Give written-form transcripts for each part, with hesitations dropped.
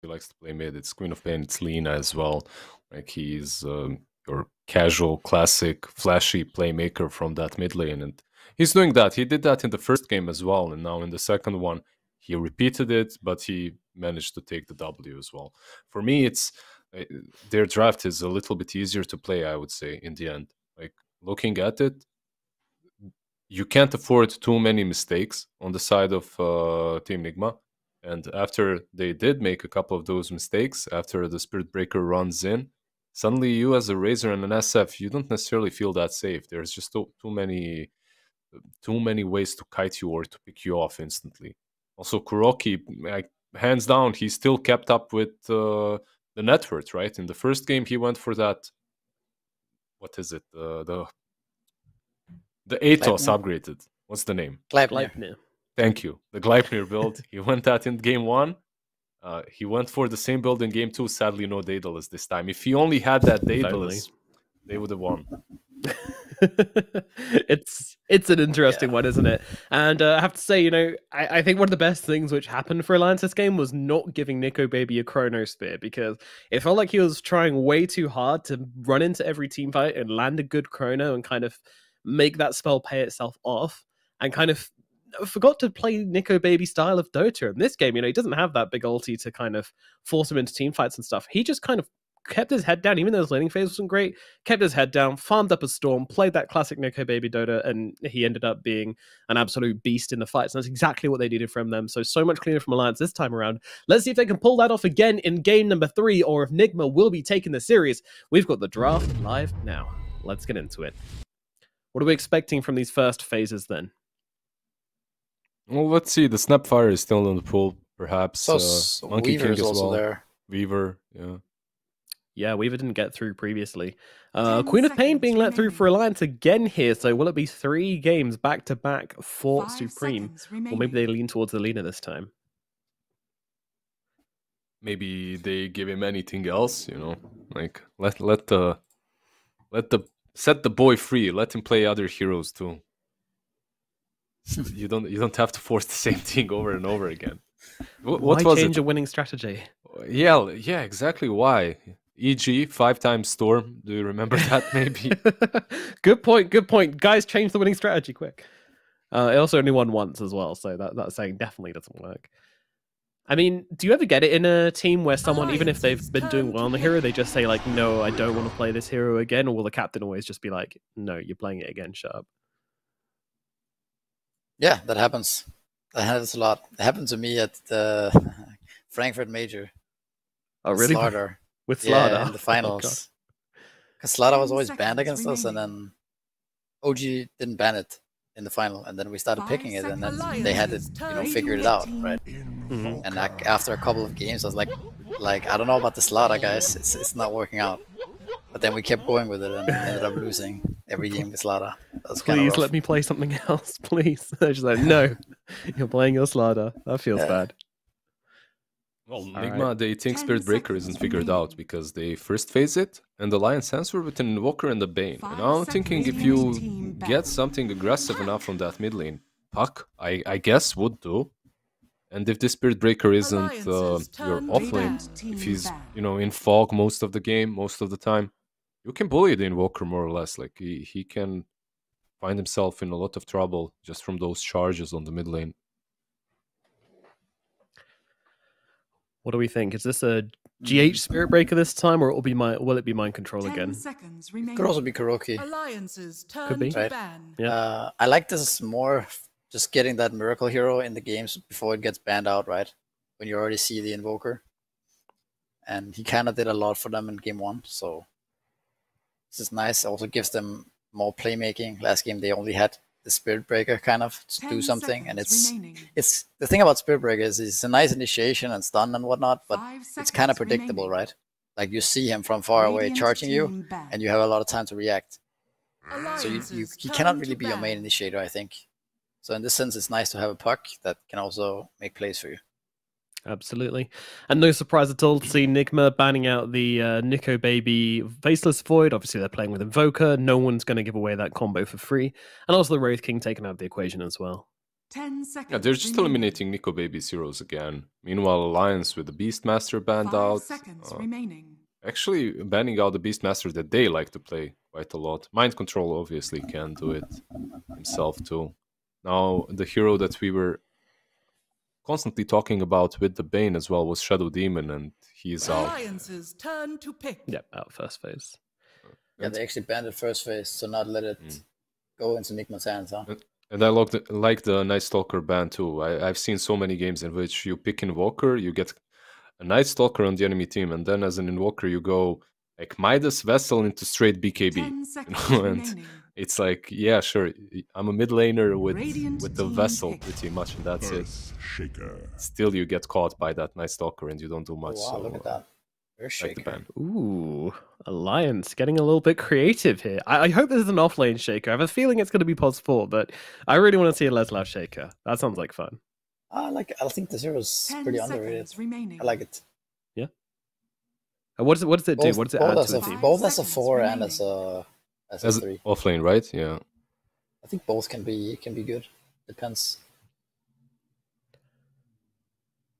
he likes to play mid. It's Queen of Pain, it's Lina as well. Like he's your casual, classic, flashy playmaker from that mid lane, and he's doing that. He did that in the first game as well, and now in the second one, he repeated it, but he managed to take the W as well. For me, it's their draft is a little bit easier to play, I would say, in the end. Like looking at it, you can't afford too many mistakes on the side of Team Nigma. And after they did make a couple of those mistakes, after the Spirit Breaker runs in, suddenly you as a Razor and an SF, you don't necessarily feel that safe. There's just too many ways to kite you or to pick you off instantly. Also, Kuroki, like, hands down, he still kept up with the net worth, right? In the first game, he went for that. What is it? The Atos upgraded. What's the name? Gleipnir. Thank you. The Gleipnir build. He went that in game 1. He went for the same build in game 2. Sadly, no Daedalus this time. If he only had that Daedalus, they would have won. It's an interesting one, isn't it? And I have to say, you know, I think one of the best things which happened for Alliance this game was not giving Nico Baby a Chronosphere, because it felt like he was trying way too hard to run into every team fight and land a good Chrono and kind of make that spell pay itself off, and kind of forgot to play Nico Baby style of Dota. In this game, you know, he doesn't have that big ulti to kind of force him into team fights and stuff. He just kind of kept his head down, even though his laning phase wasn't great, kept his head down, farmed up a storm, played that classic Nico Baby Dota, and he ended up being an absolute beast in the fights. And that's exactly what they needed from them. So much cleaner from Alliance this time around. Let's see if they can pull that off again in game number 3, or if Nigma will be taking the series. We've got the draft live now. Let's get into it. What are we expecting from these first phases then? Well, let's see. The Snapfire is still in the pool, perhaps. So Monkey Weaver King is as also well. there. Weaver, yeah. Yeah, Weaver didn't get through previously. Queen of Pain being let through for Alliance again here, so will it be 3 games back-to-back for Supreme? Or maybe they lean towards the Lina this time. Maybe they give him anything else, you know? Like, let the set the boy free, let him play other heroes too. you don't have to force the same thing over and over again. Why change a winning strategy? Yeah, exactly. Why? E.g., 5 times Storm. Do you remember that? Maybe. Good point. Guys, change the winning strategy quick. It also only won once as well, so that saying definitely doesn't work. I mean, do you ever get it in a team where someone, even if they've been doing well on the hero, they just say like, "No, I don't want to play this hero again," or will the captain always just be like, "No, you're playing it again. Shut up." Yeah, that happens. That happens a lot. It happened to me at the Frankfurt Major. Oh, really? Slaughter. With Slaughter? Yeah, in the finals. Because Slaughter was always banned against us, and then OG didn't ban it in the final, and then we started picking it, and then they had it, figured it out, right? Mm-hmm. And after a couple of games, I was like, I don't know about the Slaughter, guys. It's not working out. But then we kept going with it and ended up losing every game with Slaughter. Please let me play something else, please. I was just like, no, you're playing your Slaughter. That feels bad. Well, Nigma, they think Spirit Breaker isn't figured out because they first phase it, and the Lion Sensor with an Invoker and the Bane. And I'm thinking if you get something aggressive enough from that mid lane, Puck, I guess, would do. And if the Spirit Breaker isn't your off lane, if he's, in fog most of the game, most of the time, you can bully the Invoker more or less. Like, he can find himself in a lot of trouble just from those charges on the mid lane. What do we think? Is this a GH Spirit Breaker this time, or will it be Mind Control again? Could also be Kuroki. Could be. Right? Yeah. I like this more, just getting that Miracle Hero in the games before it gets banned out, right? When you already see the Invoker. And he kind of did a lot for them in game 1, so this is nice. It also gives them more playmaking. Last game they only had the Spirit Breaker kind of to do something, and it's the thing about Spirit Breaker is it's a nice initiation and stun and whatnot, but it's kind of predictable, right? Like you see him from far away charging you, and you have a lot of time to react. So he cannot really be your main initiator, I think. So in this sense, it's nice to have a Puck that can also make plays for you. Absolutely. And no surprise at all to see Nigma banning out the Nico Baby Faceless Void. Obviously, they're playing with Invoker. No one's going to give away that combo for free. And also the Wraith King taken out of the equation as well. 10 seconds. Yeah, they're just remaining. eliminating Nico Baby's heroes again. Meanwhile, Alliance with the Beastmaster banned 5 out. seconds remaining. Actually, banning out the Beastmaster that they like to play quite a lot. Mind Control obviously can do it himself too. Now, the hero that we were constantly talking about with the Bane as well was Shadow Demon, and he's out. Alliance's turn to pick. Yep, out first phase. Yeah, they actually banned it first phase to not let it go into Nigma's hands, huh? And I like the Night Stalker ban too. I've seen so many games in which you pick Invoker, you get a Night Stalker on the enemy team, and then as an Invoker you go like Midas Vessel into straight BKB. 10 seconds And remaining. it's like, yeah, sure, I'm a mid laner with the team Vessel pick. pretty much, and that's it. Shaker. Still, you get caught by that Night Stalker and you don't do Oh, much. wow, so, look at that. Very like the shaker. ban. Ooh, Alliance getting a little bit creative here. I hope this is an offlane shaker. I have a feeling it's going to be pos 4, but I really want to see a Leslav shaker. That sounds like fun. I think the zero's 10 pretty seconds underrated. remaining. I like it. And what does it do? What does it add both to as the a, team? both as a Seconds 4 and remaining. as As a 3. offlane, right? Yeah. I think both can be good. Depends.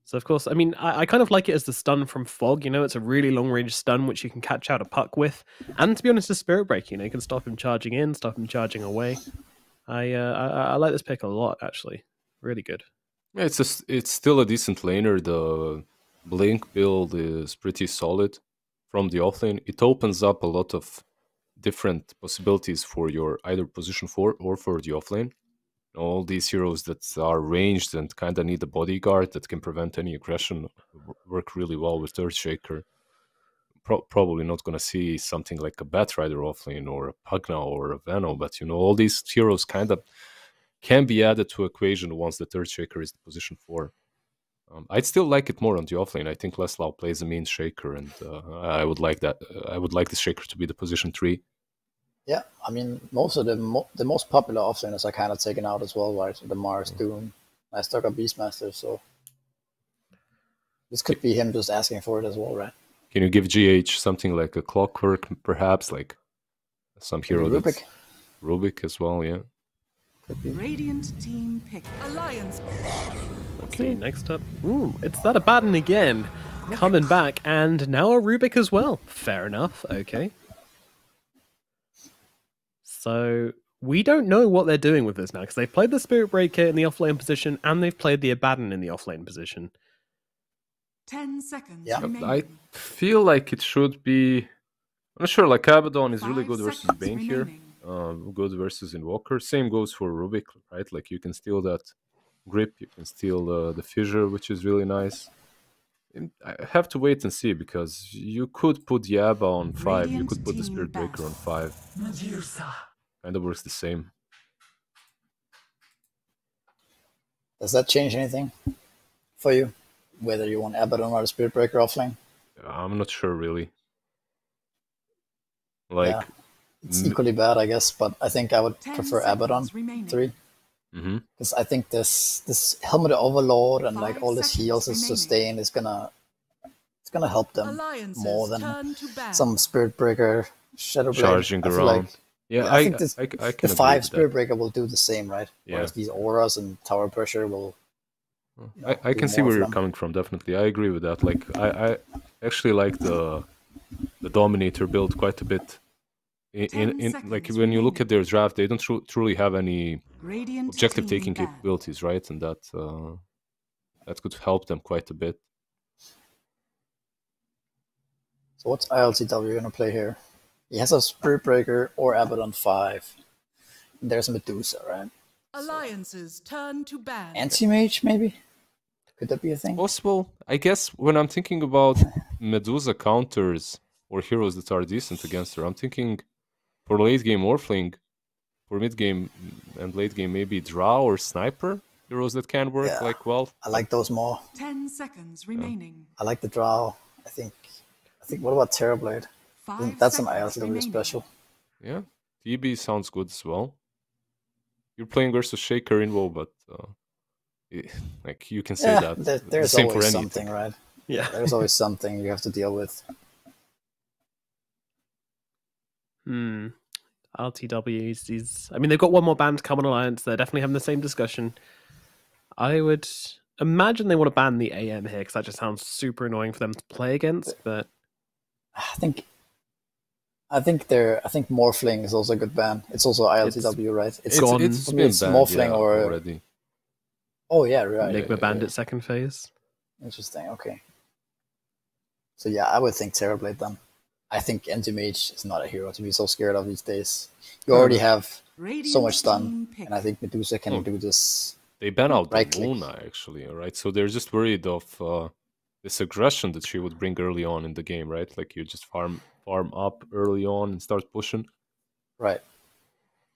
So, of course, I mean, I kind of like it as the stun from Fog. You know, it's a really long-range stun which you can catch out a puck with. And to be honest, the Spirit Break, you know, you can stop him charging in, stop him charging away. I like this pick a lot, actually. Really good. Yeah, it's still a decent laner. The Blink build is pretty solid from the offlane. It opens up a lot of different possibilities for your either position 4 or for the offlane. All these heroes that are ranged and kind of need a bodyguard that can prevent any aggression work really well with Earthshaker. Probably not going to see something like a Batrider offlane or a Pugna or a Veno, but you know, all these heroes kind of can be added to equation once the Earthshaker is the position 4. I'd still like it more on the offlane. I think Leslau plays a mean shaker, and I would like that. I would like the shaker to be the position 3. Yeah, I mean, most of the most popular offlaners are kind of taken out as well, right? The Mars, Doom, Night Stalker, Beastmaster, so this could be him just asking for it as well, right? Can you give GH something like a Clockwork, perhaps, like some hero Maybe that's Rubik as well, yeah. Could be. Radiant team pick. Alliance. Let's see, next up. Ooh, it's that Abaddon again. Coming back, and now a Rubik as well. Fair enough, okay. So we don't know what they're doing with this now, because they've played the Spirit Breaker in the offlane position, and they've played the Abaddon in the offlane position. 10 seconds Yeah. remaining. I feel like it should be... I'm not sure, like Abaddon is really 5 good versus seconds Bane here. remaining. Good versus Invoker. Same goes for Rubik, right? Like you can steal that grip, you can steal the fissure, which is really nice. And I have to wait and see, because you could put Yaba on 5, you Radiant could put the team Spirit Breaker on best. 5. Kind of works the same. Does that change anything for you? Whether you want Abaddon or the Spirit Breaker offlane? I'm not sure really. Like, Yeah. It's equally bad, I guess, but I think I would 10 prefer seconds Abaddon remaining. 3. mhm. Because I think this Helmet of Overlord and like 5 all this heals seconds and sustain is gonna help them Alliance's more than turn to ban. some Spirit Breaker, Shadow Blade. Charging I feel around. like Yeah, I think this, I can the agree 5 with Spirit that. Breaker will do the same, right? Yeah. Whereas these auras and tower pressure will. I do can see more where for you're them. coming from, definitely. I agree with that. Like, I actually like the Dominator build quite a bit. 10 like seconds when you look remaining. at their draft, they don't truly have any Radiant objective team taking banned. capabilities, right? And that could help them quite a bit. So what's ILTW gonna play here? He has a Spirit Breaker or Abaddon 5. And there's Medusa, right? Alliance's turn to ban. Anti-Mage, maybe? Could that be a thing? Possible. I guess when I'm thinking about Medusa counters or heroes that are decent against her, I'm thinking for late game Orfling, for mid game and late game maybe Drow or Sniper, heroes that can work Yeah. like well. I like those more. 10 seconds remaining. I like the Drow. I think. What about Terrorblade? I think 5 that's an seconds ILTW remaining. special. Yeah, TB sounds good as well. You're playing versus Shaker in WoW, but like you can say Yeah, that. there's the same for always anything. something, right? Yeah. There's always something you have to deal with. RTW is I mean, they've got one more band to come on Alliance. They're definitely having the same discussion. I would imagine they want to ban the AM here because that just sounds super annoying for them to play against. But I think Morphling is also a good ban. It's also ILTW, right? It's gone. It's been banned, Morphling or already. Oh yeah, right. Nigma banned it second phase. Interesting. Okay. So yeah, I would think Terrorblade then. I think Anti-Mage is not a hero to be so scared of these days. You already have so much stun, and I think Medusa can do this. They ban out right the Luna, actually, right? So they're just worried of this aggression that she would bring early on in the game, right? Like you just farm up early on and start pushing. Right.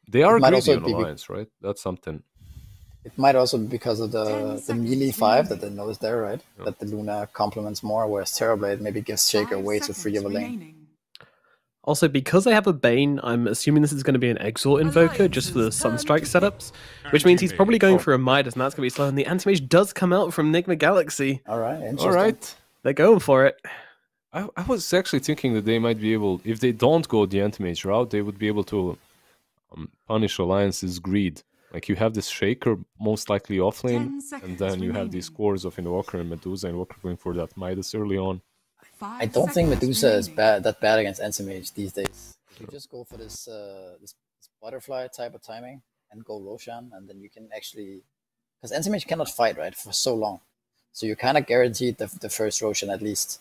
They are greedy on Alliance, right? That's something. It might also be because of the melee 5 that they know is there, right? Yeah. That the Luna complements more, whereas Terrorblade maybe gives Shaker way too free of a lane. Also, because they have a Bane, I'm assuming this is going to be an Exort Invoker just for the Sunstrike setups, which means he's probably going for a Midas, and that's going to be slow. And the Anti-Mage does come out from Nigma Galaxy. All right, interesting. All right. They're going for it. I was actually thinking that they might be able, if they don't go the Anti-Mage route, they would be able to punish Alliance's greed. Like you have this Shaker most likely offlane, and then you have these cores of Invoker and Medusa. Invoker going for that Midas early on. I don't think Medusa is that bad against Anti-Mage these days. If you just go for this this butterfly type of timing and go Roshan, and then you can actually, because Anti-Mage cannot fight right for so long, so you're kind of guaranteed the first Roshan at least.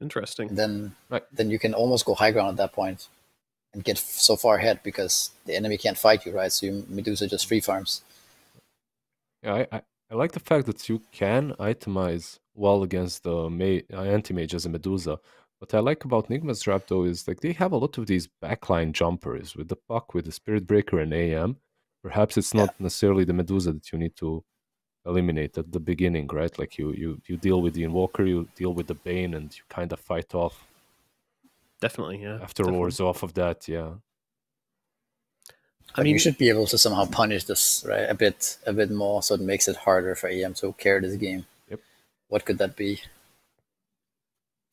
Interesting. And then you can almost go high ground at that point and get so far ahead because the enemy can't fight you, right? So Medusa just free farms. Yeah, I like the fact that you can itemize well against the anti-mage as a Medusa. What I like about Nigma's trap though is like they have a lot of these backline jumpers with the Puck, with the Spirit Breaker and AM. Perhaps it's not necessarily the Medusa that you need to eliminate at the beginning, right? Like you deal with the Invoker, you deal with the Bane, and you kind of fight off. Definitely, yeah. Afterwards, off of that, yeah. I mean, you should be able to somehow punish this, right? A bit more, so it makes it harder for AM to carry this game. Yep. What could that be?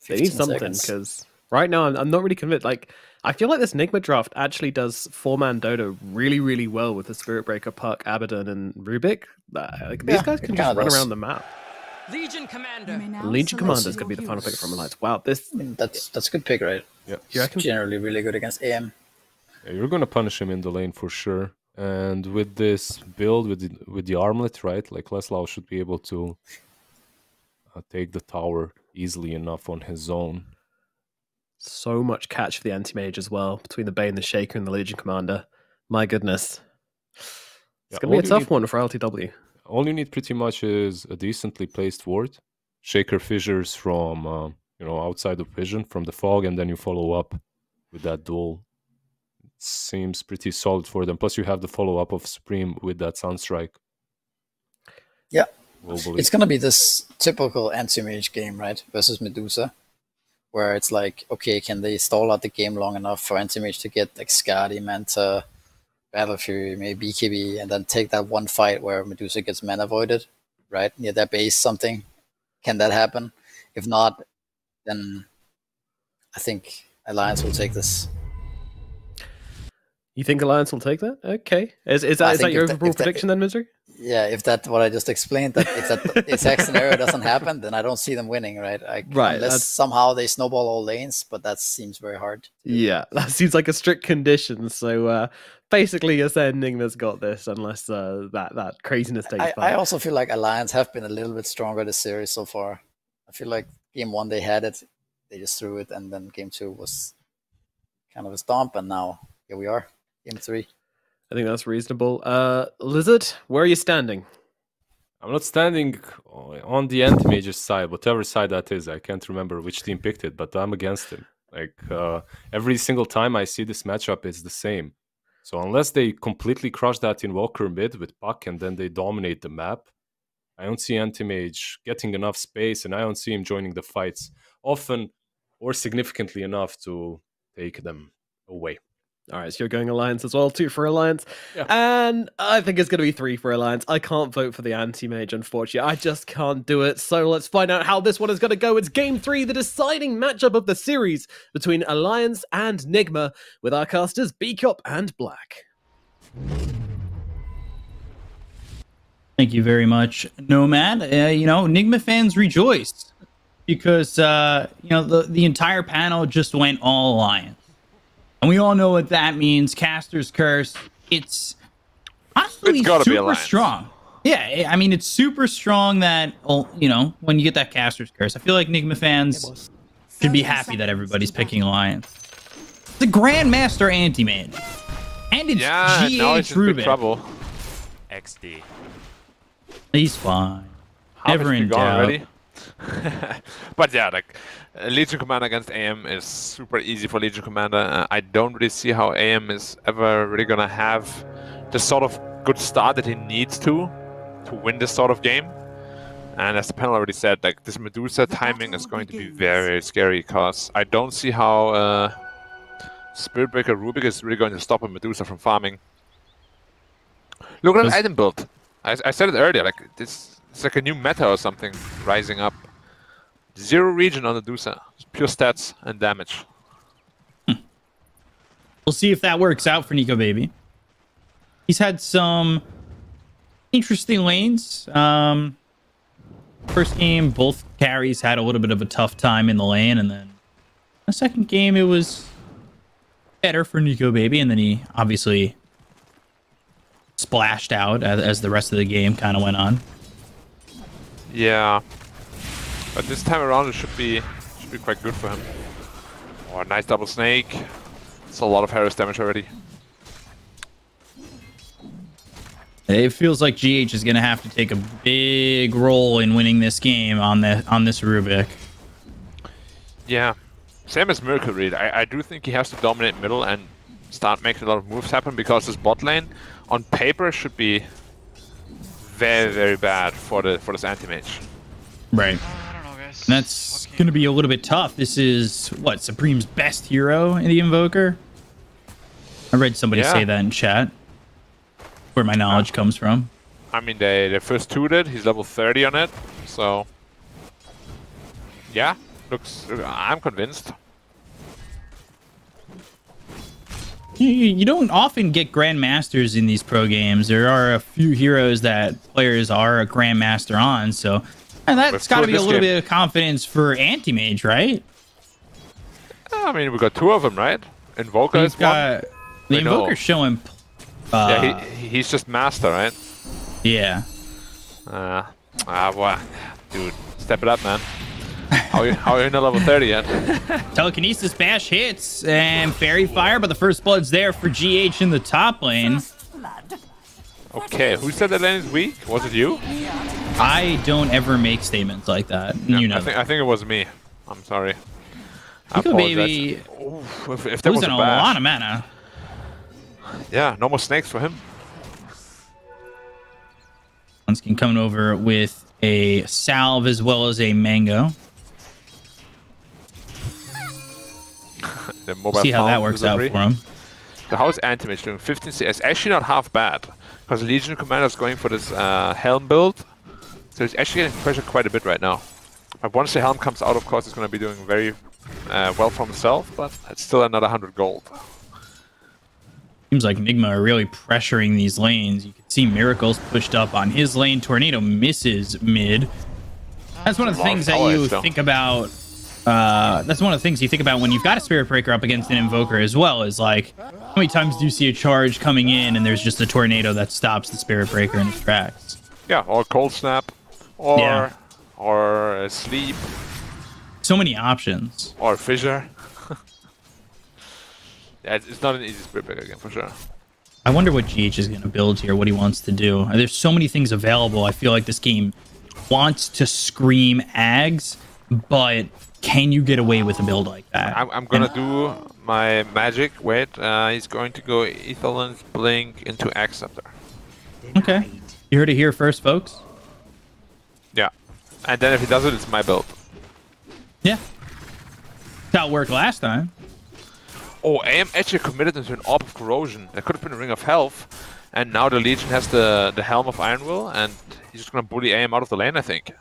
They need something, because right now I'm not really convinced. Like, I feel like this Nigma draft actually does 4-man Dota really, really well with the Spirit Breaker, Puck, Abaddon, and Rubik. Like, these guys can just run around the map. Legion Commander. Legion Commander is going to be the final pick from Alliance. Wow, this... That's a good pick, right? Yeah. Generally really good against AM. Yeah, you're going to punish him in the lane for sure. And with this build, with the armlet, right? Like, Leslau should be able to take the tower easily enough on his own. So much catch for the anti-mage as well, between the Bane, the Shaker, and the Legion Commander. My goodness. It's going to be a tough one for LTW. All you need pretty much is a decently placed ward. Shaker fissures from, outside of vision, from the fog, and then you follow up with that duel. It seems pretty solid for them. Plus you have the follow-up of Supreme with that Sunstrike. Yeah. It's going to be this typical anti-mage game, right? Versus Medusa. Where it's like, okay, can they stall out the game long enough for anti-mage to get like Skadi, Manta, Battle Fury, maybe BKB, and then take that one fight where Medusa gets mana voided, right? Near their base, something. Can that happen? If not, then I think Alliance will take this. You think Alliance will take that? Okay. Is that your overall prediction then, Misery? Yeah, if that what I just explained, that if that exact scenario doesn't happen, then I don't see them winning, right? Unless somehow they snowball all lanes, but that seems very hard. Yeah, that seems like a strict condition. So basically, you're saying Nigma's got this, unless that craziness takes place. I also feel like Alliance have been a little bit stronger this series so far. I feel like game 1 they had it, they just threw it, and then game 2 was kind of a stomp, and now here we are, game 3. I think that's reasonable. Lizard, where are you standing? I'm not standing on the anti-mage's side, whatever side that is. I can't remember which team picked it, but I'm against him. Like, every single time I see this matchup, it's the same. So unless they completely crush that Invoker mid with Puck and then they dominate the map, I don't see anti-mage getting enough space, and I don't see him joining the fights often or significantly enough to take them away. All right, so you're going Alliance as well, 2 for Alliance. Yeah. And I think it's going to be 3 for Alliance. I can't vote for the anti-mage, unfortunately. I just can't do it. So let's find out how this one is going to go. It's Game 3, the deciding matchup of the series between Alliance and Nigma, with our casters Beacop and Black. Thank you very much, Nomad. Nigma fans rejoiced because the entire panel just went all Alliance, and we all know what that means. Caster's Curse. It's honestly super strong. Yeah, I mean, it's super strong that when you get that Caster's Curse, I feel like Nigma fans should be happy that everybody's picking Alliance. It's a Grandmaster anti-mage, and it's GH Rubik. Trouble. XD. He's fine. Never in doubt. Already? But yeah, like Legion Commander against AM is super easy for Legion Commander. I don't really see how AM is ever really gonna have the sort of good start that he needs to win this sort of game. And as the panel already said, like this Medusa timing is going to be very scary because I don't see how Spiritbreaker Rubik is really going to stop a Medusa from farming. Look at that item build. I said it earlier, like it's like a new meta or something rising up. 0 region on the Medusa, pure stats and damage. We'll see if that works out for Nico Baby. He's had some interesting lanes. First game, both carries had a little bit of a tough time in the lane, and then the second game it was better for Nico Baby, and then he obviously splashed out as the rest of the game kind of went on. Yeah, but this time around it should be quite good for him. Oh, nice double snake. It's a lot of Harris damage already. It feels like GH is going to have to take a big role in winning this game on this Rubik. Yeah, same as Miracle Reed. I do think he has to dominate middle and start making a lot of moves happen because this bot lane on paper should be very, very bad for this anti-mage. Right. I don't know, guys. And that's going to be a little bit tough. This is, what, Supreme's best hero in the Invoker? I read somebody say that in chat. Where my knowledge comes from. I mean, they first two did. He's level 30 on it. So, yeah, I'm convinced. You don't often get Grandmasters in these pro games. There are a few heroes that players are a Grandmaster on, so that's got to be a little bit of confidence for Anti-Mage, right? I mean, we got 2 of them, right? Invoker is one. The Invoker's showing... yeah, he's just Master, right? Yeah. Well, dude, step it up, man. How are you in the level 30 yet? Telekinesis Bash hits, and Fairy Fire, but the first blood's there for GH in the top lane. Okay, who said that lane is weak? Was it you? I don't ever make statements like that. Yeah, you know. I think it was me. I'm sorry. Nico Baby if there was losing a lot of mana. Yeah, no more snakes for him.Onskin coming over with a salve as well as a mango. See how that works out for him. So how is Anti-Mage doing? 15 CS. Actually not half bad. Because Legion Commander is going for this Helm build. So he's actually getting pressured quite a bit right now. But once the Helm comes out, of course, he's going to be doing very well for himself. But it's still another 100 gold. Seems like Nigma are really pressuring these lanes. You can see Miracles pushed up on his lane. Tornado misses mid. That's one of the things that you think about. That's one of the things you think about when you've got a Spirit Breaker up against an Invoker as well. Is like, how many times do you see a charge coming in and there's just a Tornado that stops the Spirit Breaker in its tracks? Yeah, or Cold Snap, or Sleep. So many options. Or Fissure. Yeah, it's not an easy Spirit Breaker game for sure. I wonder what GH is going to build here, what he wants to do. There's so many things available. I feel like this game wants to scream Ags, but can you get away with a build like that? I'm going to do my magic. Wait, he's going to go Ethelyn's Blink into Acceptor. Okay. You heard it here first, folks. Yeah. And then if he does it, it's my build. Yeah. That's how it worked last time. Oh, AM actually committed into an Orb of Corrosion. That could have been a Ring of Health. And now the Legion has the Helm of Iron Will, and he's just going to bully AM out of the lane, I think.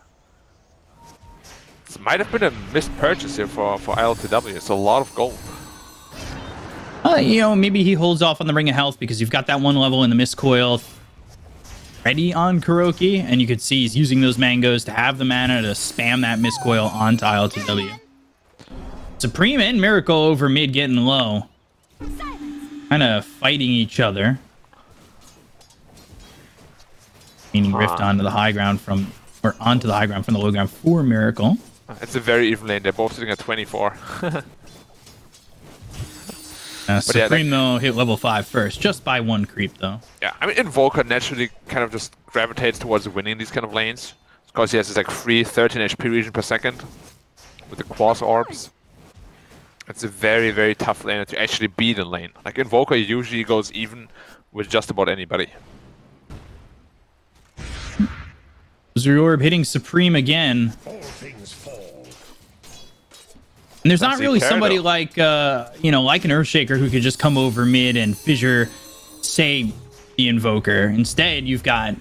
It might have been a missed purchase here for ILTW. It's a lot of gold. Maybe he holds off on the Ring of Health because you've got that one level in the Mist Coil. ready on Kuroki, and you could see he's using those mangoes to have the mana to spam that miscoil onto ILTW. Supreme and Miracle over mid getting low. Kind of fighting each other. Meaning Rift onto the high ground from, or onto the high ground from the low ground for Miracle. It's a very even lane. They're both sitting at 24. Supreme, though, hit level 5 first, just by 1 creep, though. Yeah, I mean, Invoker naturally kind of just gravitates towards winning these kind of lanes. Because he has this like free 13 HP region per second with the Quartz Orbs. It's a very, very tough lane to actually beat in lane. Like, Invoker usually goes even with just about anybody. Zuriorb hitting Supreme again. And there's not really somebody like, you know, like an Earthshaker who could just come over mid and fissure, say, the Invoker. Instead, you've got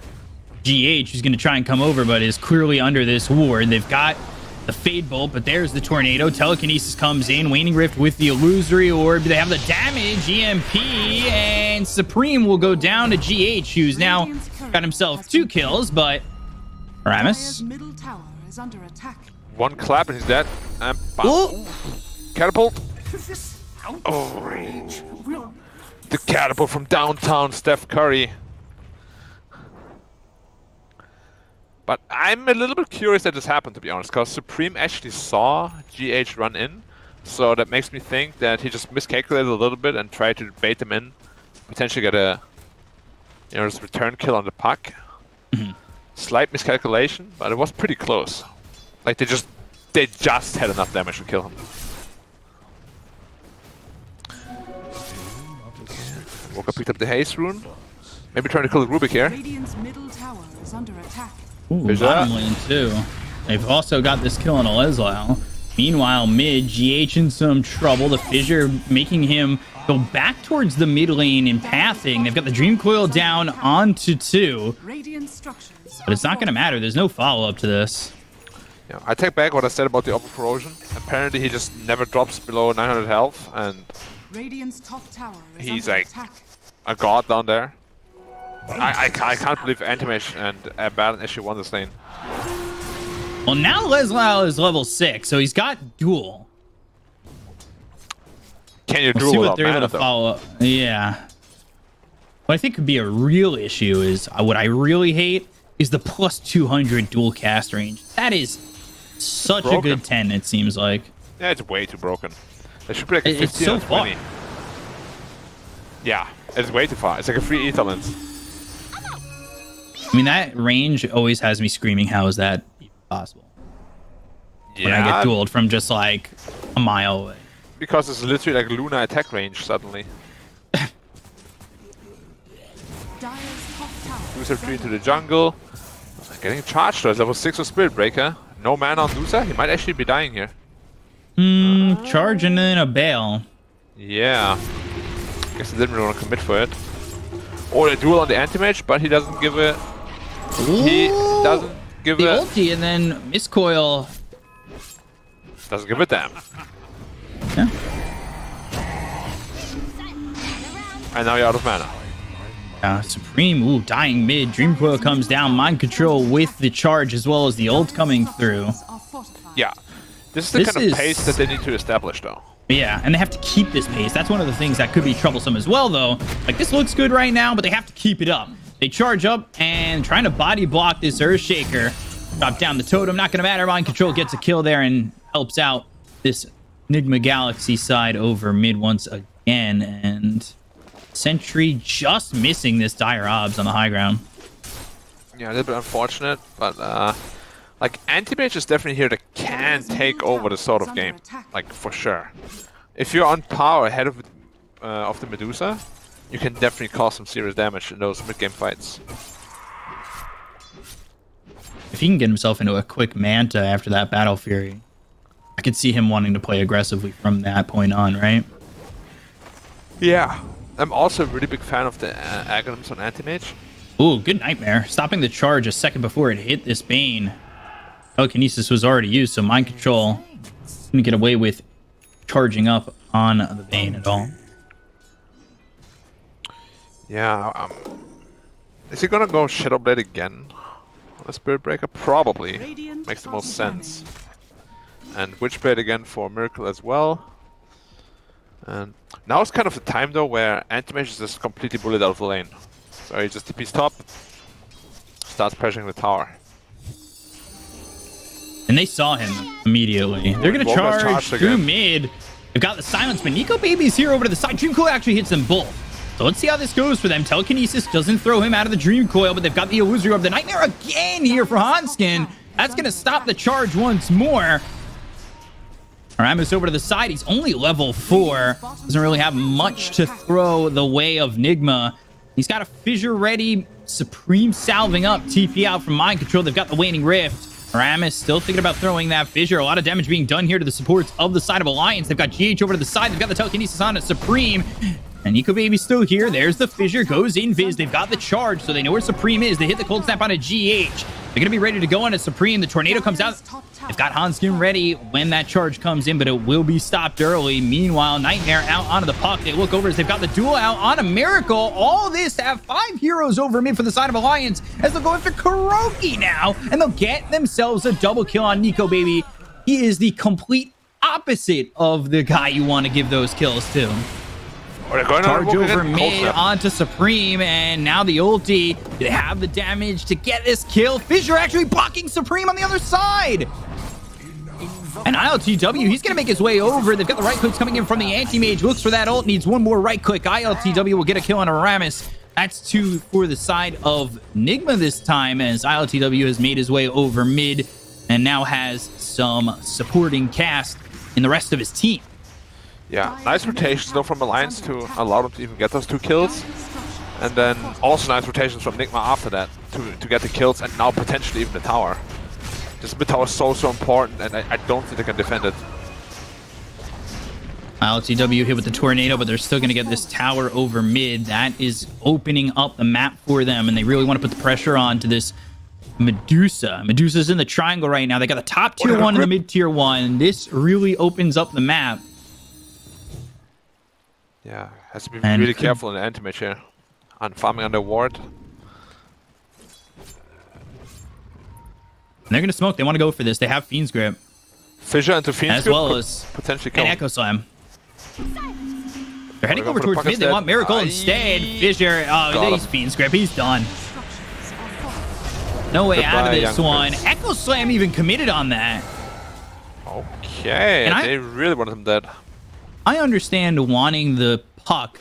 GH who's going to try and come over, but is clearly under this ward. They've got the Fade Bolt, but there's the Tornado. Telekinesis comes in. Waning Rift with the Illusory Orb. They have the damage, EMP, and Supreme will go down to GH, who's now got himself 2 kills, but Ramus. Middle tower is under attack. 1 clap and he's dead. And catapult. Oh, the catapult from downtown Steph Curry. But I'm a little bit curious that this happened, to be honest, because Supreme actually saw GH run in, so that makes me think that he just miscalculated a little bit and tried to bait them in, potentially get a, you know, just return kill on the puck. Slight miscalculation, but it was pretty close. Like they just had enough damage to kill him. Woka picked up the haste rune. Maybe trying to kill the Rubik here. Radiant's middle tower is under attack. Ooh, bottom lane too. They've also got this kill on Aleslao. Meanwhile, mid, GH in some trouble. The Fissure making him go back towards the mid lane in pathing. They've got the Dream Coil down onto 2. But it's not going to matter. There's no follow-up to this. Yeah, I take back what I said about the Open Corrosion. Apparently he just never drops below 900 health, and he's like a god down there. I can't believe Antimage and Balan actually won this lane. Well, now Aleslao is level 6, so he's got duel. Can you duel see what without they're mana, able to though? follow up. Yeah. What I think could be a real issue is what I really hate is the plus 200 dual cast range. That is such a good 10, it seems like. Yeah, it's way too broken. There should be like a 15 it's so or 20. far. Yeah, it's way too far. It's like a free ether lens. I mean, that range always has me screaming, how is that even possible? Yeah, when I get dueled from just like a mile away. Because it's literally like Luna attack range suddenly. Loser 3 into the jungle. Getting charged though, level 6 of Spirit Breaker. No mana on Loser, he might actually be dying here. Charge and then a bail. Yeah. Guess he didn't really want to commit for it. Or a duel on the Anti-Mage, but he doesn't give a... He doesn't give the a... ulti and then Miscoil. Doesn't give a damn. Yeah. And now you're out of mana. Supreme, ooh, dying mid. Dream Coil comes down. Mind Control with the charge as well as the ult coming through. Yeah. This is the kind of pace that they need to establish, though. Yeah, and they have to keep this pace. That's one of the things that could be troublesome as well, though. Like, this looks good right now, but they have to keep it up. They charge up and trying to body block this Earthshaker. Drop down the totem. Not going to matter. Mind Control gets a kill there and helps out this Nigma Galaxy side over mid once again. And Sentry just missing this dire obs on the high ground. Yeah, a little bit unfortunate, but like Anti-Mage is definitely here that can take over the sort of game, like for sure. If you're on power ahead of the Medusa, you can definitely cause some serious damage in those mid-game fights. If he can get himself into a quick Manta after that Battle Fury, I could see him wanting to play aggressively from that point on, right? Yeah. I'm also a really big fan of the Aghanim's on Anti-Mage. Ooh, good Nightmare. Stopping the charge a second before it hit this Bane. Telekinesis was already used, so Mind Control didn't get away with charging up on the Bane at all. Yeah, Is he gonna go Shadow Blade again on a Spirit Breaker? Probably. Radiant Makes the are most scanning. sense. And Witchblade again for Miracle as well. And now it's kind of the time though where Anti-Mage is just completely bullied out of the lane. So he just TP's top, starts pressuring the tower. And they saw him immediately. They're going to Volga's charge charged through again. mid. They've got the silence, but Nico Baby's here over to the side. Dream Coil actually hits them both. So let's see how this goes for them. Telekinesis doesn't throw him out of the Dream Coil, but they've got the Illusory Orb. The Nightmare again here for Hanskin. That's going to stop the charge once more. Aramis over to the side. He's only level 4. Doesn't really have much to throw the way of Nigma. He's got a Fissure ready. Supreme salving up. TP out from Mind Control. They've got the Waning Rift. Aramis still thinking about throwing that Fissure. A lot of damage being done here to the supports of the side of Alliance. They've got GH over to the side. They've got the Telekinesis on at Supreme. And Nico Baby's still here. There's the Fissure. Goes Invis. They've got the charge, so they know where Supreme is. They hit the Cold Snap on a GH. They're going to be ready to go on a Supreme. The Tornado comes out. They've got Hanskin ready when that charge comes in, but it will be stopped early. Meanwhile, Nightmare out onto the puck. They look over as they've got the duel out on a Miracle. All this to have 5 heroes over mid for the side of Alliance as they'll go after Kuroki now, and they'll get themselves a double kill on Nico Baby. He is the complete opposite of the guy you want to give those kills to. Charge over mid onto Supreme, and now the ulti. Do they have the damage to get this kill? Fissure actually blocking Supreme on the other side. And ILTW, he's going to make his way over. They've got the right clicks coming in from the Anti-Mage. Looks for that ult, needs one more right click. ILTW will get a kill on Aramis. That's 2 for the side of Nigma this time, as ILTW has made his way over mid and now has some supporting cast in the rest of his team. Yeah, nice rotations though from Alliance to allow them to even get those 2 kills. And then also nice rotations from Nigma after that to get the kills and now potentially even the tower. This mid tower is so important and I don't think they can defend it. ILTW hit with the Tornado, but they're still going to get this tower over mid. That is opening up the map for them, and they really want to put the pressure on to this Medusa. Medusa's in the triangle right now. They got the top tier 1 and the mid tier 1. This really opens up the map. Yeah, has to be really careful in the Anti-Mage here. On farming under ward. And they're going to smoke. They want to go for this. They have Fiend's Grip. Fissure into Fiend's Grip. As well as potentially kill. And Echo Slam. They're heading over towards mid. They want Miracle instead. Fissure. Oh, he's Fiend's Grip. He's done. No way out of this one. Echo Slam even committed on that. Okay, and they really wanted him dead. I understand wanting the puck,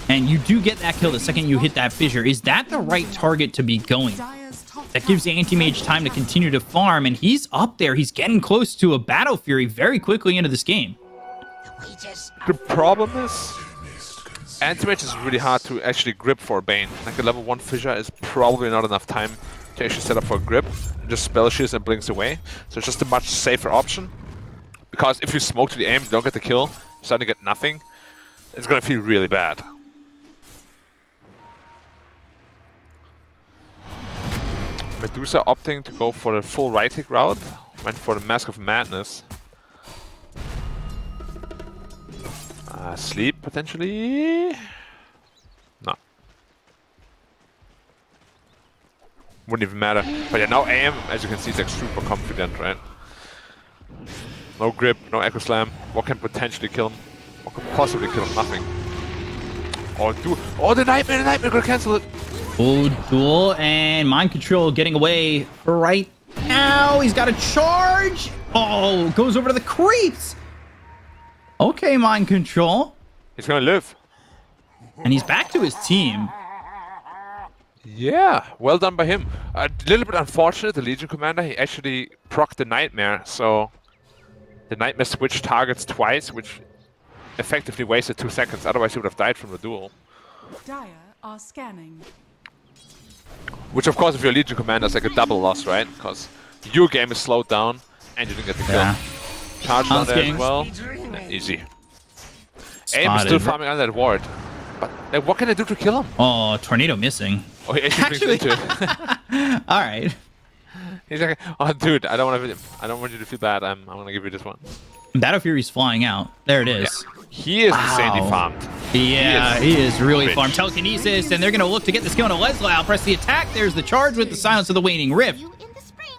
and you do get that kill the second you hit that Fissure. Is that the right target to be going? That gives the Anti-Mage time to continue to farm, and he's up there. He's getting close to a Battle Fury very quickly into this game. The problem is, Anti-Mage is really hard to actually grip for Bane. Like a level 1 Fissure is probably not enough time to actually set up for a grip. Just spell shields and blinks away. So it's just a much safer option. Because if you smoke to the aim, you don't get the kill, you suddenly get nothing, it's gonna feel really bad. Medusa opting to go for the full right click route, went for the Mask of Madness. Sleep potentially? No. Wouldn't even matter. But yeah, now AM, as you can see, is like super confident, right? No grip, no Echo Slam. What can potentially kill him? What could possibly kill him? Nothing. Oh, the Nightmare gonna cancel it. Oh, duel and Mind Control getting away right now. He's got a charge. Oh, goes over to the creeps. Okay, Mind Control. He's gonna live. And he's back to his team. Yeah, well done by him. A little bit unfortunate, the Legion Commander, he actually procced the Nightmare, so the Nightmare switched targets twice, which effectively wasted 2 seconds. Otherwise, he would have died from the duel. Dire are scanning. Which, of course, if you're a Legion Commander, is like a double loss, right? Because your game is slowed down and you didn't get the kill. Yeah. Charge on there as well. Yeah, easy. Aim is still farming on that ward. But like, what can I do to kill him? Oh, Tornado missing. Oh, he actually brings into it. All right. He's like, oh, dude, I don't want you to feel bad. I'm gonna give you this one. Battle Fury's flying out. There it is. Yeah. He is insanely farmed. Yeah, he is really rich. farmed. Telekinesis, and they're going to look to get this kill on Leslie. Press the attack. There's the charge with the Silence of the Waning Rift.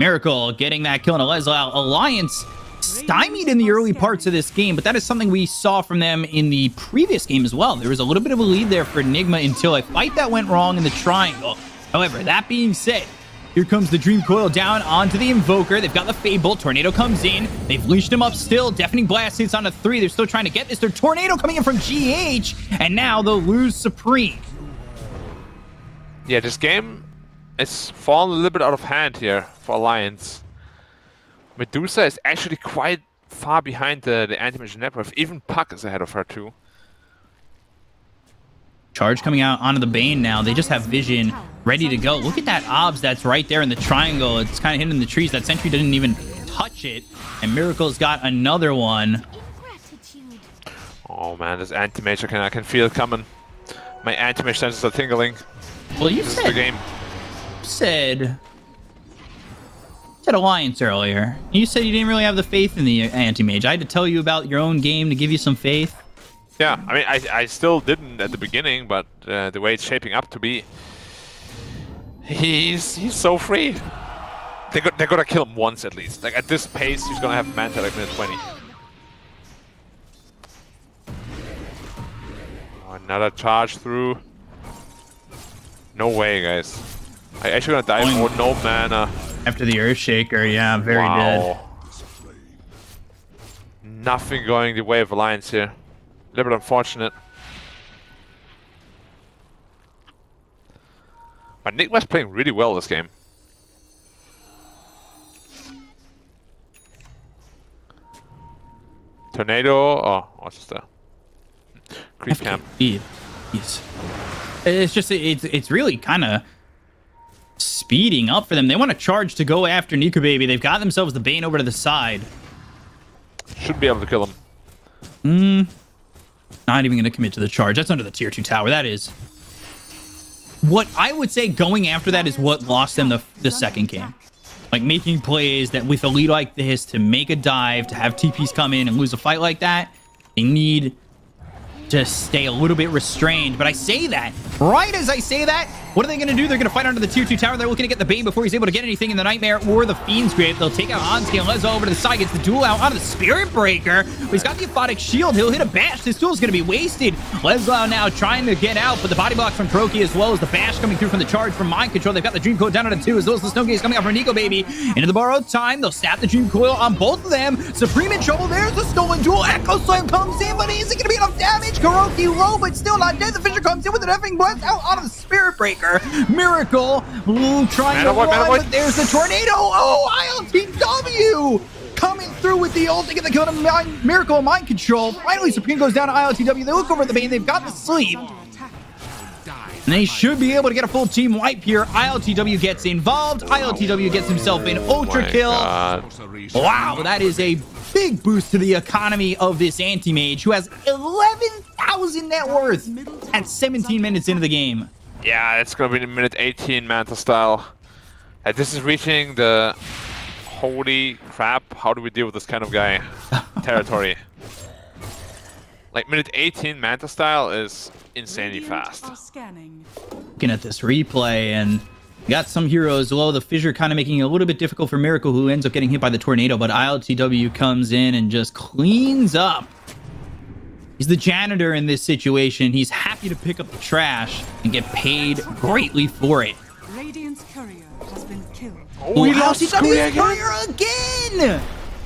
Miracle getting that kill on Leslie. Alliance stymied in the early parts of this game, but that is something we saw from them in the previous game as well. There was a little bit of a lead there for Nigma until a fight that went wrong in the triangle. However, that being said, here comes the Dream Coil down onto the Invoker. They've got the Fable. Tornado comes in. They've leashed him up still. Deafening Blast hits on a 3. They're still trying to get this. Their Tornado coming in from GH, and now they'll lose Supreme. Yeah, this game is fallen a little bit out of hand here for Alliance. Medusa is actually quite far behind the Anti-Mage Network. Even Puck is ahead of her too. Charge coming out onto the Bane now. They just have vision ready to go. Look at that Obs that's right there in the triangle. It's kind of hidden in the trees. That Sentry didn't even touch it. And Miracle's got another one. Oh man, this Anti-Mage, I can feel it coming. My Anti-Mage senses are tingling. Well, you This is the game. said Alliance earlier. You said you didn't really have the faith in the Anti-Mage. I had to tell you about your own game to give you some faith. Yeah, I mean, I still didn't at the beginning, but the way it's shaping up to be, he's so free. They're gonna kill him once at least. Like at this pace, he's gonna have Manta like minute 20. Oh, another charge through. No way, guys. I actually gonna die for no mana. After the Earthshaker, yeah, very dead. Nothing going the way of Alliance here. A little bit unfortunate. But Nigma's playing really well this game. Tornado, oh, what's this there? Creep camp. Yes. It's just, it's really kind of speeding up for them. They want to charge to go after Nico Baby. They've got themselves the Bane over to the side. Should be able to kill him. Not even going to commit to the charge. That's under the tier 2 tower. That is. What I would say going after that is what lost them the second game. Like making plays that with a lead like this to make a dive, to have TPs come in and lose a fight like that, they need to stay a little bit restrained. But I say that, right as I say that, what are they going to do? They're going to fight under the tier 2 tower. They're looking to get the Bane before he's able to get anything in the Nightmare or the Fiend's Grave. They'll take out Onsky and Lezo over to the side. Gets the duel out onto the Spirit Breaker. But he's got the Aphotic Shield. He'll hit a bash. This duel's going to be wasted. Lezo now trying to get out, but the body block from Troki as well as the bash coming through from the charge from Mind Control. They've got the Dream Coil down to 2 as well as the Snow Gaze coming out from Nico Baby. Into the borrowed time. They'll snap the Dream Coil on both of them. Supreme in trouble. There's the stolen duel. Echo Slam comes in, but is it going to be enough damage? Kuroki low, but still not dead. The Fisher comes in with an effing blast out onto the Spirit Breaker. Miracle trying to run, but there's the Tornado. Oh, ILTW coming through with the ult to get the kill to Miracle and Mind Control. Finally, Supreme goes down to ILTW. They look over at the Bane. They've got the sleep. And they should be able to get a full team wipe here. ILTW gets involved. ILTW gets himself an ultra kill. Wow, that is a big boost to the economy of this Anti-Mage, who has 11,000 net worth at 17 minutes into the game. Yeah, it's gonna be in minute 18 Manta style. This is reaching the holy crap, how do we deal with this kind of guy territory. Like minute 18 Manta style is insanely fast. Looking at this replay, and got some heroes low. The Fissure kind of making it a little bit difficult for Miracle, who ends up getting hit by the Tornado, but ILTW comes in and just cleans up. He's the janitor in this situation. He's happy to pick up the trash and get paid greatly for it. Radiant's courier has been killed. Oh, he lost his courier again!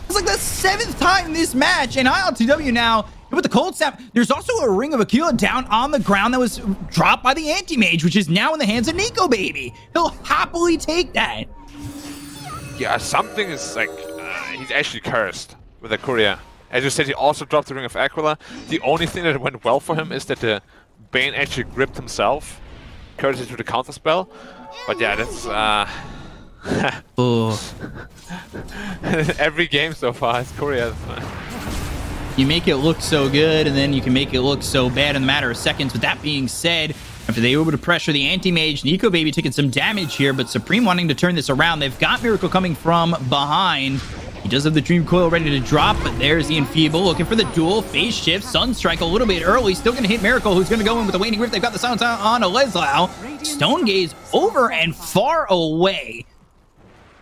It's like the 7th time this match, and ILTW now with the cold snap. There's also a Ring of Aquila down on the ground that was dropped by the Anti-Mage, which is now in the hands of Nico Baby. He'll happily take that. Yeah, something is like, he's actually cursed with the courier. As you said, he also dropped the Ring of Aquila. The only thing that went well for him is that the Bane actually gripped himself, courtesy to the counter spell. But yeah, that's every game so far, his courier. You make it look so good, and then you can make it look so bad in a matter of seconds. With that being said, after they were able to pressure the Anti-Mage, Nico Baby taking some damage here, but Supreme wanting to turn this around. They've got Miracle coming from behind. He does have the Dream Coil ready to drop, but there's the Enfeeble looking for the duel. Phase shift, Sunstrike a little bit early. Still going to hit Miracle, who's going to go in with the Waning Rift. They've got the silence on Leslau. Stone Gaze over and far away.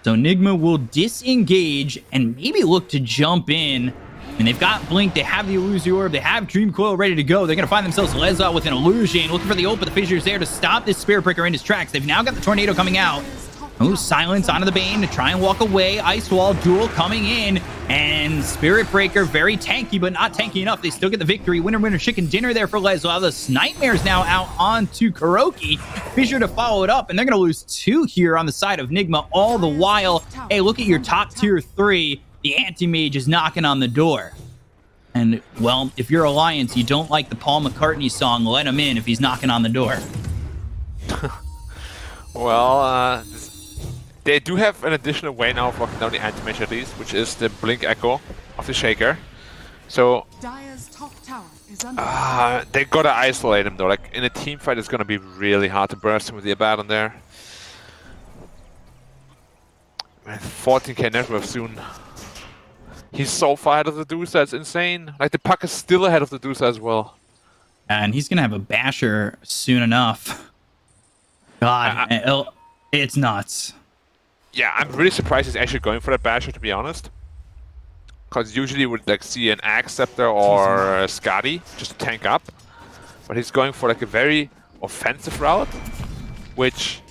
So Nigma will disengage and maybe look to jump in. And they've got Blink, they have the Illusory Orb, they have Dream Coil ready to go. They're going to find themselves Leslau with an Illusion, looking for the ult, but the Fissure's there to stop this Spirit Breaker in his tracks. They've now got the Tornado coming out. Oh, silence onto the Bane to try and walk away. Ice Wall duel coming in. And Spirit Breaker, very tanky, but not tanky enough. They still get the victory. Winner, winner, chicken dinner there for Leslau. The Nightmare's now out onto Kuroki. Fissure to follow it up, and they're going to lose 2 here on the side of Nigma. All the while, hey, look at your top tier 3. The Anti-Mage is knocking on the door. And, well, if you're Alliance, you don't like the Paul McCartney song, let him in if he's knocking on the door. Well, they do have an additional way now of locking down the Anti-Mage at least, which is the Blink Echo of the Shaker. So Dire's top tower is under they gotta isolate him though. Like in a team fight, it's gonna be really hard to burst him with the Abaddon there. Man, 14k net worth soon. He's so far ahead of the DOTA, it's insane. Like the puck is still ahead of the DOTA as well. And he's gonna have a basher soon enough. God, it's nuts. Yeah, I'm really surprised he's actually going for that basher, to be honest. Because usually you would like see an Axe Scepter or a Skadi just to tank up. But he's going for like a very offensive route, which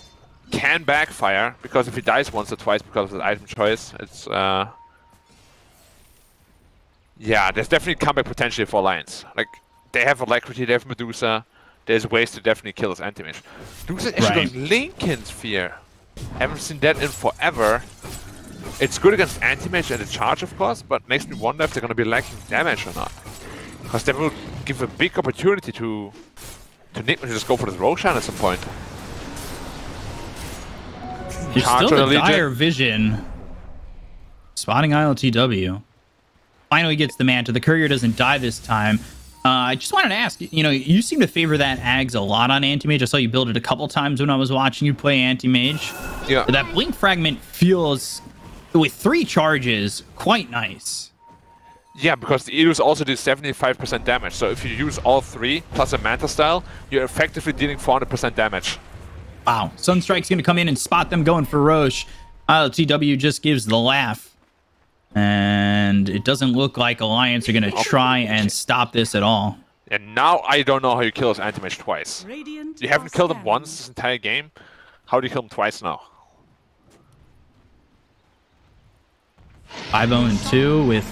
can backfire, because if he dies once or twice because of the item choice, it's yeah, there's definitely comeback potential for Alliance. Like, they have Alacrity, they have Medusa, there's ways to definitely kill this Anti-Mage. Medusa actually got Lincoln Sphere. Haven't seen that in forever. It's good against Anti-Mage and the charge, of course, but makes me wonder if they're going to be lacking damage or not. Because that will give a big opportunity to Nigma to just go for this Roshan at some point. There's Charge still on the the Legion. dire vision. Spotting ILTW. Finally gets the Manta. The Courier doesn't die this time. I just wanted to ask, you know, you seem to favor that Ags a lot on Anti-Mage. I saw you build it a couple times when I was watching you play Anti-Mage. Yeah. That Blink Fragment feels, with 3 charges, quite nice. Yeah, because the Eidus also do 75% damage. So if you use all 3 plus a Manta style, you're effectively dealing 400% damage. Wow. Sunstrike's going to come in and spot them going for Roche. ILTW just gives the laugh. And it doesn't look like Alliance are going to try and stop this at all. And now I don't know how you kill his Anti-Mage twice. Radiant You haven't are killed him scanning. once this entire game. How do you kill him twice now? 5-0-2 with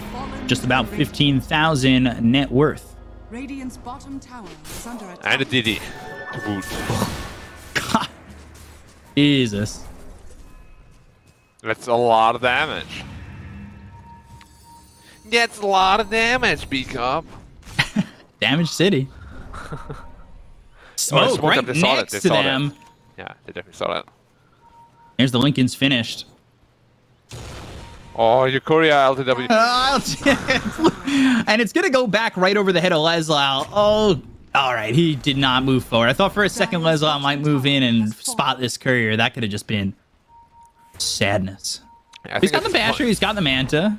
just about 15,000 net worth. Radiant's bottom tower is under attack. And a DD to boot. God. Jesus. That's a lot of damage. Yeah, it's a lot of damage, B-Cup. Damage City. Smoke Smoke right up, they saw next that, to they saw that. them. Yeah, they definitely saw that. Here's the Lincoln's finished. Oh, Yukuria LTW. And it's going to go back right over the head of Leslau. Oh, all right. He did not move forward. I thought for a second Leslau might move in and spot this Courier. That could have just been sadness. Yeah, He's got the Basher. He's got the Manta.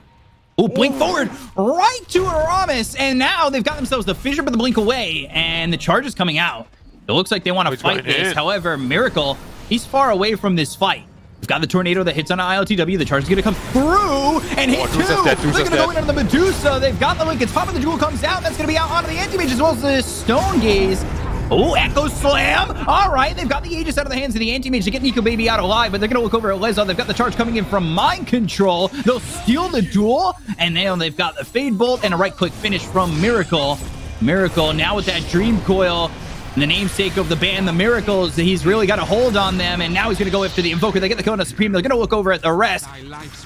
Oh, blink forward right to Aramis. And now they've got themselves the Fissure, but the blink away. And the charge is coming out. It looks like they want to fight this. However, Miracle, he's far away from this fight. We've got the Tornado that hits on ILTW. The charge is going to come through and hit 2. They're going to go in on the Medusa. They've got the link. It's popping. The Jewel comes down. That's going to be out onto the Anti-Mage as well as the Stone Gaze. Oh, Echo Slam. All right, they've got the Aegis out of the hands of the Anti-Mage to get Nico Baby out alive, but they're going to look over at Leslau. They've got the charge coming in from Mind Control. They'll steal the duel, and now they've got the Fade Bolt and a right-click finish from Miracle. Miracle now with that Dream Coil. The namesake of the band, the Miracles, he's really got a hold on them, and now he's going to go after the Invoker. They get the Kona Supreme. They're going to look over at the rest.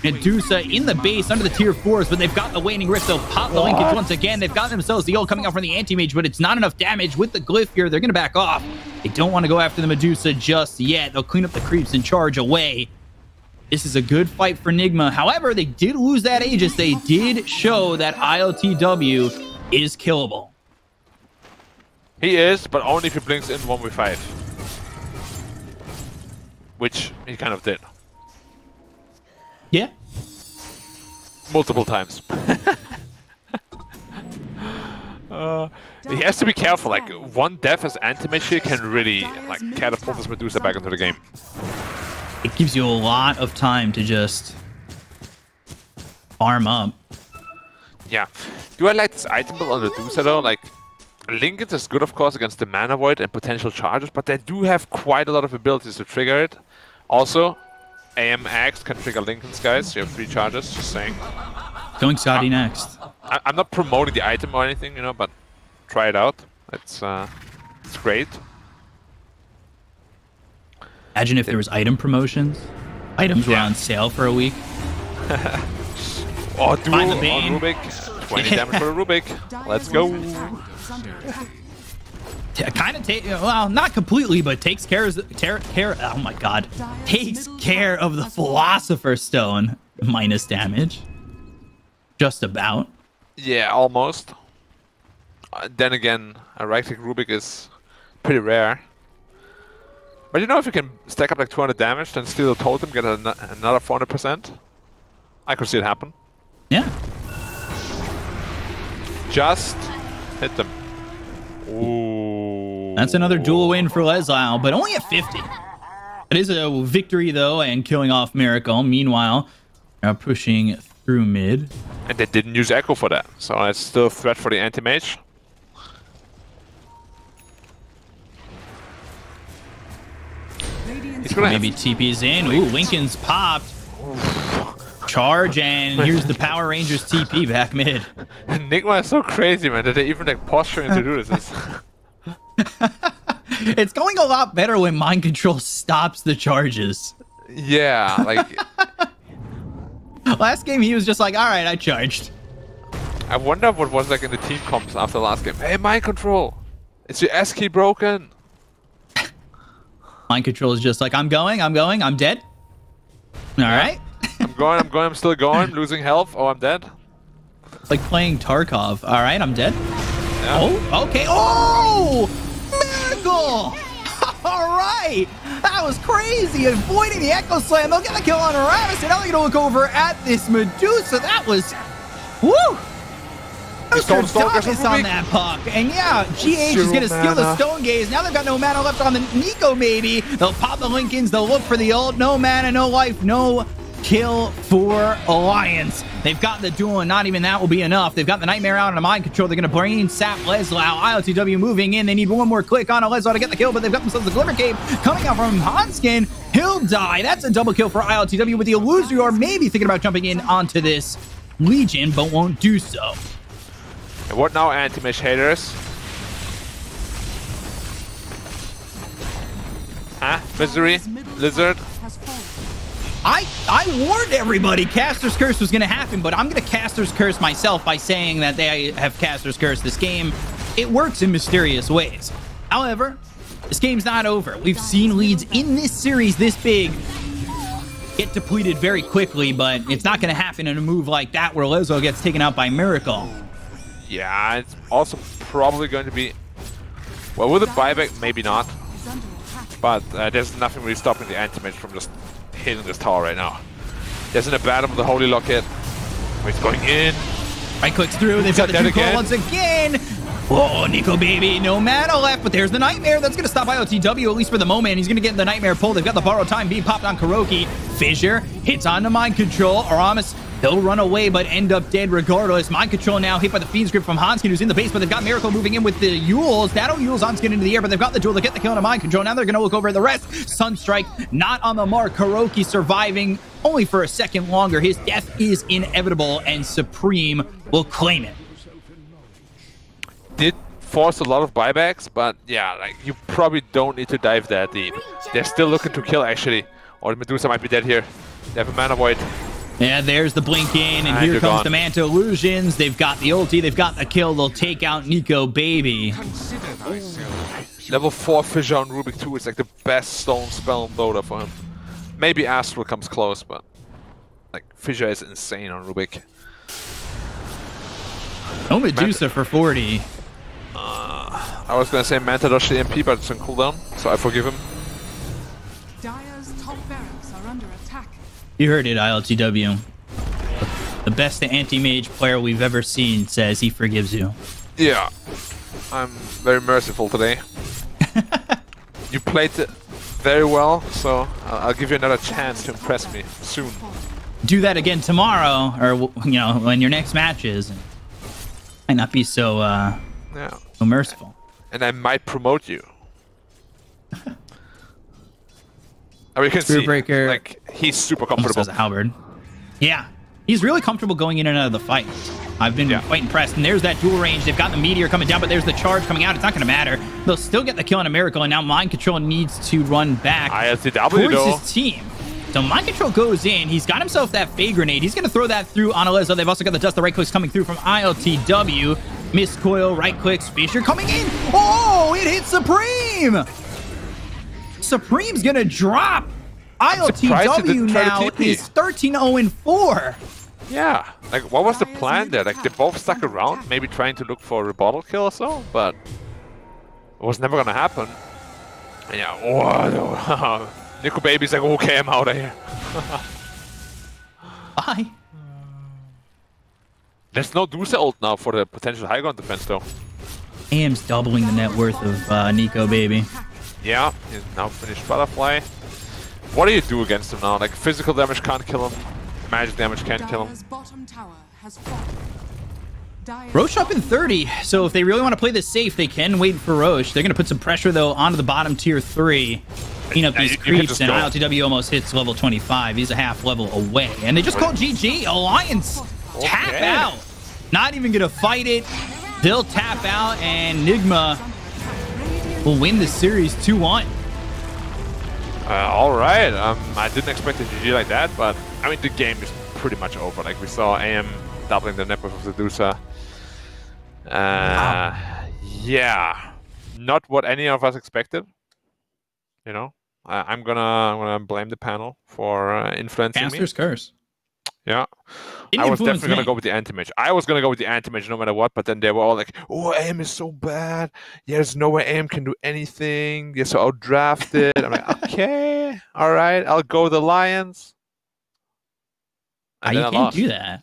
Medusa in the base under the tier 4s, but they've got the Waning Rift. They'll pop the Linkage once again. They've got themselves the ult coming out from the Anti-Mage, but it's not enough damage with the Glyph here. They're going to back off. They don't want to go after the Medusa just yet. They'll clean up the creeps and charge away. This is a good fight for Nigma. However, they did lose that Aegis. They did show that ILTW is killable. He is, but only if he blinks in 1v5. Which he kind of did. Yeah. multiple times. He has to be careful. Like one death as anti-mage here can really like catapult this Medusa back into the game. It gives you a lot of time to just farm up. Yeah. Do I like this item build on the Medusa though? Like, Lincoln is good, of course, against the Mana Void and potential charges, but they do have quite a lot of abilities to trigger it. Also, AM Axe can trigger Lincoln's, guys. You have 3 charges, just saying. Going Scotty next. I'm not promoting the item or anything, you know, but try it out. It's great. Imagine if there was item promotions. Items were on sale for a week. Oh, duel Find the on Bane. Rubik. 20 damage for the Rubik. Let's go. Kind of well, not completely, but takes care. Oh my god, takes care of the Philosopher's Stone. Minus damage. Just about. Yeah, almost. Then again, a right-click Rubik is pretty rare. But you know, if you can stack up like 200 damage, then steal a totem, get another 400%. I could see it happen. Yeah. Just hit them. Ooh. That's another duel win for Leslie, but only at 50. It is a victory, though, and killing off Miracle. Meanwhile, pushing through mid. And they didn't use Echo for that, so it's still a threat for the anti-mage. He's gonna Maybe TP's in. Ooh, Lincoln's popped. Charge, and here's the Power Rangers TP back mid. Nigma is so crazy, man, that they even like posturing to do this. It's going a lot better when Mind Control stops the charges. Yeah, like... Last game, he was just like, alright, I charged. I wonder what was like in the team comps after the last game. Hey, Mind Control! Is your S key broken? Mind Control is just like, I'm dead. Alright. I'm still going, losing health. Oh, I'm dead. Like playing Tarkov. Alright, I'm dead. Yeah. Oh, okay. Oh! Miracle! Alright! That was crazy! Avoiding the Echo Slam. They'll get the kill on Aramis, and now they're gonna look over at this Medusa. That was... Woo! Darkness on that puck. And yeah, GH is going to steal the Stone Gaze. Now they've got no mana left on the Nico, maybe. They'll pop the Lincolns. They'll look for the ult. No mana, no life, no kill for Alliance. They've got the duel, and not even that will be enough. They've got the Nightmare out on a Mind Control. They're going to brain sap Leslau. ILTW moving in. They need one more click on a Leslau to get the kill, but they've got themselves a Glimmer Cape coming out from Hanskin. He'll die. That's a double kill for ILTW with the Illusory, maybe thinking about jumping in onto this Legion, but won't do so. And what now, anti-mage haters? Huh? Misery? Lizard? I warned everybody Caster's Curse was going to happen, but I'm going to Caster's Curse myself by saying that they have Caster's Curse this game. It works in mysterious ways. However, this game's not over. We've seen leads in this series this big get depleted very quickly, but it's not going to happen in a move like that where Lezo gets taken out by Miracle. Yeah, it's also probably going to be... Well, with a buyback, maybe not. But there's nothing really stopping the anti-mage from just hitting this tower right now. There's an Abaddon with the Holy Locket. It's going in. Right clicks through. They've got the two call once again. Oh, Nico baby, no mana left, but there's the Nightmare. That's going to stop IOTW, at least for the moment. He's going to get the Nightmare pull. They've got the Borrowed Time being popped on Kuroki. Fissure hits onto Mind Control. Aramis, he'll run away, but end up dead regardless. Mind Control now hit by the Fiend's Grip from Hanskin, who's in the base, but they've got Miracle moving in with the Yules. That'll Yules Hanskin into the air, but they've got the duel to get the kill on Mind Control. Now they're going to look over at the rest. Sunstrike not on the mark. Kuroki surviving only for a second longer. His death is inevitable, and Supreme will claim it. Did force a lot of buybacks, but yeah, like you probably don't need to dive that deep. They're still looking to kill, actually. Or Medusa might be dead here. They have a Mana Void. Yeah, there's the blink in, and here comes the Manta Illusions. They've got the ulti, they've got the kill. They'll take out Nico baby. Level 4 Fissure on Rubik 2 is like the best stone spell in Dota for him. Maybe Astral comes close, but like Fissure is insane on Rubik. No Medusa for 40. I was gonna say Manta does the MP, but it's on cooldown, so I forgive him. Dire's top barracks are under attack. You heard it, ILTW. the best anti-mage player we've ever seen, says he forgives you. Yeah, I'm very merciful today. You played it very well, so I'll give you another chance to impress me soon. Do that again tomorrow, or when your next match is. Might not be so so merciful. And I might promote you. I mean, you can see, Screwbreaker. like, he's super Almost comfortable. has a halberd. Yeah, he's really comfortable going in and out of the fight. I've been quite impressed. And there's that dual range. They've got the meteor coming down, but there's the charge coming out. It's not going to matter. They'll still get the kill on a miracle, and now Mind Control needs to run back ILTW towards though. his team. So Mind Control goes in. He's got himself that Fade Grenade. He's going to throw that through on Alezo. They've also got the Dust, the right clicks coming through from ILTW. Miscoil, right clicks, Fisher coming in. Oh, it hits Supreme! Supreme's going to drop. ILTW now is 13-0-4. Yeah, like, what was the plan there? Like, they both stuck around, maybe trying to look for a rebuttal kill or so, but it was never gonna happen. And yeah, oh, Nico Baby's like, okay, I'm out of here. Bye. There's no DOTA ult now for the potential high ground defense, though. AM's doubling the net worth of Nico Baby. Yeah, he's now finished Butterfly. What do you do against him now? Like, physical damage can't kill him, magic damage can't kill him. Dire's bottom tower has fallen. Dire's Roche up in 30, so if they really want to play this safe, they can wait for Roche. They're going to put some pressure, though, onto the bottom tier 3. Clean up these creeps, and ILTW almost hits level 25. He's a half level away. And they just called GG. Alliance tap out. Not even going to fight it. They'll tap out, and Nigma will win the series 2-1. All right. I didn't expect a GG like that, but I mean, the game is pretty much over. Like, we saw AM doubling the net worth of the DOTA. Yeah, not what any of us expected. You know, I'm gonna blame the panel for influencing Caster's curse. Yeah, Didn't I was influence definitely gonna me. go with the anti-mage. I was gonna go with the anti-mage no matter what, but then they were all like, "Oh, AM is so bad. There's no way AM can do anything. They're so outdrafted." I'm like, okay, all right, I'll go with the Lions. And You then I can't lost. do that.